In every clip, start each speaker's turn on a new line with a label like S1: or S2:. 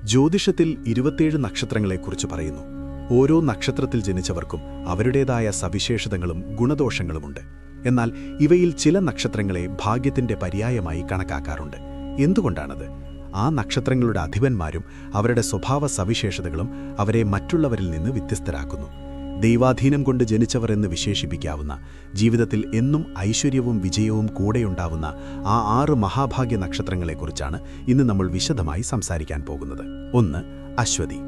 S1: ജ്യോതിഷത്തിൽ 27 നക്ഷത്രങ്ങളെക്കുറിച്ച് പറയുന്നു. ഓരോ നക്ഷത്രത്തിൽ ജനിച്ചവർക്കും അവരുടേതായ സവിശേഷതകളും ഗുണദോഷങ്ങളുമുണ്ട്. എന്നാൽ ഇവയിൽ ചില നക്ഷത്രങ്ങളെ ഭാഗ്യത്തിന്റെ പര്യായമായി കണക്കാക്കാറുണ്ട്. എന്തുകൊണ്ടാണത്? ആ നക്ഷത്രങ്ങളുടെ അധിപന്മാരും അവരുടെ സ്വഭാവ സവിശേഷതകളും അവരെ മറ്റുള്ളവരിൽ നിന്ന് വ്യത്യസ്തരാക്കുന്നു. ദൈവാധീനം കൊണ്ട് ജനിച്ചവർ എന്ന് വിശേഷിപ്പിക്കാവുന്ന, ജീവിതത്തിൽ എന്നും ഐശ്വര്യവും വിജയവും കൂടെയുണ്ടാവുന്ന ആ 6 മഹാഭാഗ്യ നക്ഷത്രങ്ങളെക്കുറിച്ചാണ് ഇന്ന് നമ്മൾ വിശദമായി സംസാരിക്കാൻ പോകുന്നത്. 1. അശ്വതി.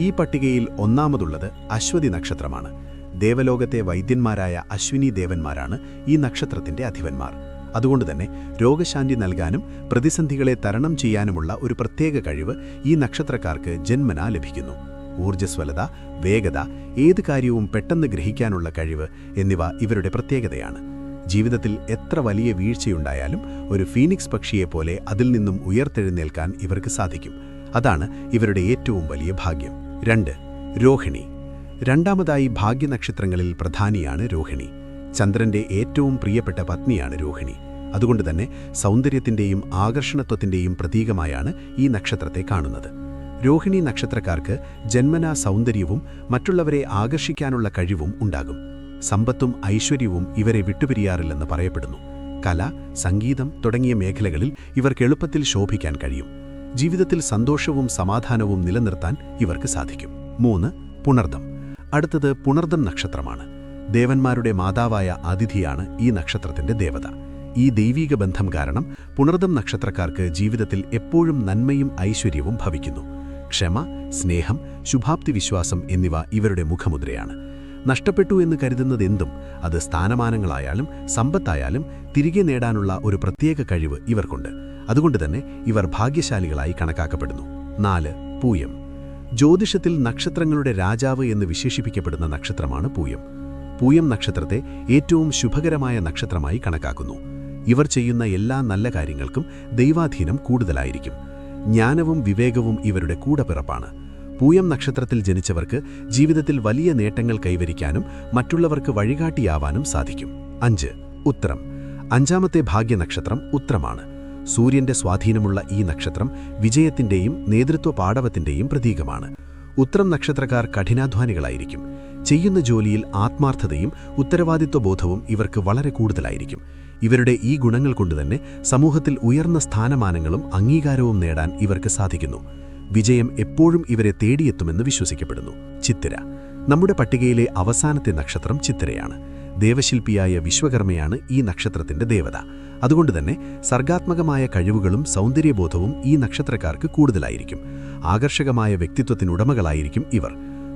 S1: ഈ പട്ടികയിൽ ഒന്നാമതുള്ളത് അശ്വതി നക്ഷത്രമാണ്. ദേവലോകത്തെ വൈദ്യന്മാരായ അശ്വിനി ദേവന്മാരാണ് ഈ നക്ഷത്രത്തിന്റെ അധിപന്മാർ. അതുകൊണ്ടുതന്നെ രോഗശാന്തി നൽകാനും പ്രതിസന്ധികളെ തരണം ചെയ്യാനുമുള്ള ഒരു പ്രത്യേക കഴിവ് ഈ നക്ഷത്രക്കാർക്ക് ജന്മനാ ലഭിക്കുന്നു. ഊർജ്ജസ്വലത, വേഗത, ഏത് കാര്യവും പെട്ടെന്ന് ഗ്രഹിക്കാനുള്ള കഴിവ് എന്നിവ ഇവരുടെ പ്രത്യേകതയാണ്. ജീവിതത്തിൽ എത്ര വലിയ വീഴ്ചയുണ്ടായാലും ഒരു ഫീനിക്സ് പക്ഷിയെപ്പോലെ അതിൽ നിന്നും ഉയർത്തെഴുന്നേൽക്കാൻ ഇവർക്ക് സാധിക്കും. അതാണ് ഇവരുടെ ഏറ്റവും വലിയ ഭാഗ്യം. 2. രോഹിണി. രണ്ടാമതായി ഭാഗ്യനക്ഷത്രങ്ങളിൽ പ്രധാനിയാണ് രോഹിണി. ചന്ദ്രന്റെ ഏറ്റവും പ്രിയപ്പെട്ട പത്നിയാണ് രോഹിണി. അതുകൊണ്ടുതന്നെ സൗന്ദര്യത്തിന്റെയും ആകർഷണത്വത്തിന്റെയും പ്രതീകമായാണ് ഈ നക്ഷത്രത്തെ കാണുന്നത്. രോഹിണി നക്ഷത്രക്കാർക്ക് ജന്മനാ സൗന്ദര്യവും മറ്റുള്ളവരെ ആകർഷിക്കാനുള്ള കഴിവും ഉണ്ടാകും. സമ്പത്തും ഐശ്വര്യവും ഇവരെ വിട്ടുപിരിയാറില്ലെന്ന് പറയപ്പെടുന്നു. കല, സംഗീതം തുടങ്ങിയ മേഖലകളിൽ ഇവർക്ക് എളുപ്പത്തിൽ ശോഭിക്കാൻ കഴിയും. ജീവിതത്തിൽ സന്തോഷവും സമാധാനവും നിലനിർത്താൻ ഇവർക്ക് സാധിക്കും. 3. പുണർദം. അടുത്തത് പുണർദം നക്ഷത്രമാണ്. ദേവന്മാരുടെ മാതാവായ അതിഥിയാണ് ഈ നക്ഷത്രത്തിന്റെ ദേവത. ഈ ദൈവീക ബന്ധം കാരണം പുണർദം നക്ഷത്രക്കാർക്ക് ജീവിതത്തിൽ എപ്പോഴും നന്മയും ഐശ്വര്യവും ഭവിക്കുന്നു. ക്ഷമ, സ്നേഹം, ശുഭാപ്തി വിശ്വാസം എന്നിവ ഇവരുടെ മുഖമുദ്രയാണ്. നഷ്ടപ്പെട്ടു എന്ന് കരുതുന്നതെന്തും, അത് സ്ഥാനമാനങ്ങളായാലും സമ്പത്തായാലും തിരികെ നേടാനുള്ള ഒരു പ്രത്യേക കഴിവ് ഇവർക്കുണ്ട്. അതുകൊണ്ടുതന്നെ ഇവർ ഭാഗ്യശാലികളായി കണക്കാക്കപ്പെടുന്നു. 4. പൂയം. ജ്യോതിഷത്തിൽ നക്ഷത്രങ്ങളുടെ രാജാവ് എന്ന് വിശേഷിപ്പിക്കപ്പെടുന്ന നക്ഷത്രമാണ് പൂയം. പൂയം നക്ഷത്രത്തെ ഏറ്റവും ശുഭകരമായ നക്ഷത്രമായി കണക്കാക്കുന്നു. ഇവർ ചെയ്യുന്ന എല്ലാ നല്ല കാര്യങ്ങൾക്കും ദൈവാധീനം കൂടുതലായിരിക്കും. ജ്ഞാനവും വിവേകവും ഇവരുടെ കൂടപ്പിറപ്പാണ്. പൂയം നക്ഷത്രത്തിൽ ജനിച്ചവർക്ക് ജീവിതത്തിൽ വലിയ നേട്ടങ്ങൾ കൈവരിക്കാനും മറ്റുള്ളവർക്ക് വഴികാട്ടിയാവാനും സാധിക്കും. 5. ഉത്രം. അഞ്ചാമത്തെ ഭാഗ്യനക്ഷത്രം ഉത്രമാണ്. സൂര്യന്റെ സ്വാധീനമുള്ള ഈ നക്ഷത്രം വിജയത്തിന്റെയും നേതൃത്വ പാടവത്തിന്റെയും പ്രതീകമാണ്. ഉത്രം നക്ഷത്രക്കാർ കഠിനാധ്വാനികളായിരിക്കും. ചെയ്യുന്ന ജോലിയിൽ ആത്മാർത്ഥതയും ഉത്തരവാദിത്വബോധവും ഇവർക്ക് വളരെ കൂടുതലായിരിക്കും. ഇവരുടെ ഈ ഗുണങ്ങൾ കൊണ്ടുതന്നെ സമൂഹത്തിൽ ഉയർന്ന സ്ഥാനമാനങ്ങളും അംഗീകാരവും നേടാൻ ഇവർക്ക് സാധിക്കുന്നു. വിജയം എപ്പോഴും ഇവരെ തേടിയെത്തുമെന്ന് വിശ്വസിക്കപ്പെടുന്നു. ചിത്തിര. നമ്മുടെ പട്ടികയിലെ അവസാനത്തെ നക്ഷത്രം ചിത്തിരയാണ്. ദേവശില്പിയായ വിശ്വകർമ്മയാണ് ഈ നക്ഷത്രത്തിന്റെ ദേവത. അതുകൊണ്ടുതന്നെ സർഗാത്മകമായ കഴിവുകളും സൗന്ദര്യബോധവും ഈ നക്ഷത്രക്കാർക്ക് കൂടുതലായിരിക്കും. ആകർഷകമായ വ്യക്തിത്വത്തിനുടമകളായിരിക്കും ഇവർ.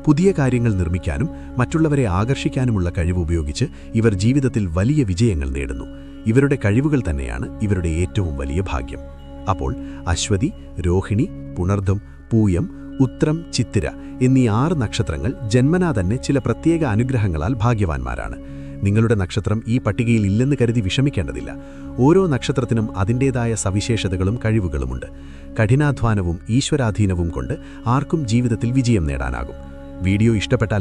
S1: പുതിയ കാര്യങ്ങൾ നിർമ്മിക്കാനും മറ്റുള്ളവരെ ആകർഷിക്കാനുമുള്ള കഴിവ് ഉപയോഗിച്ച് ഇവർ ജീവിതത്തിൽ വലിയ വിജയങ്ങൾ നേടുന്നു. ഇവരുടെ കഴിവുകൾ തന്നെയാണ് ഇവരുടെ ഏറ്റവും വലിയ ഭാഗ്യം. അപ്പോൾ അശ്വതി, രോഹിണി, പുണർദം, പൂയം, ഉത്രം, ചിത്തിര എന്നീ 6 നക്ഷത്രങ്ങൾ ജന്മനാ തന്നെ ചില പ്രത്യേക അനുഗ്രഹങ്ങളാൽ ഭാഗ്യവാന്മാരാണ്. നിങ്ങളുടെ നക്ഷത്രം ഈ പട്ടികയിൽ ഇല്ലെന്ന് കരുതി വിഷമിക്കേണ്ടതില്ല. ഓരോ നക്ഷത്രത്തിനും അതിൻ്റേതായ സവിശേഷതകളും കഴിവുകളുമുണ്ട്. കഠിനാധ്വാനവും ഈശ്വരാധീനവും കൊണ്ട് ആർക്കും ജീവിതത്തിൽ വിജയം നേടാനാകും. വീഡിയോ ഇഷ്ടപ്പെട്ടാൽ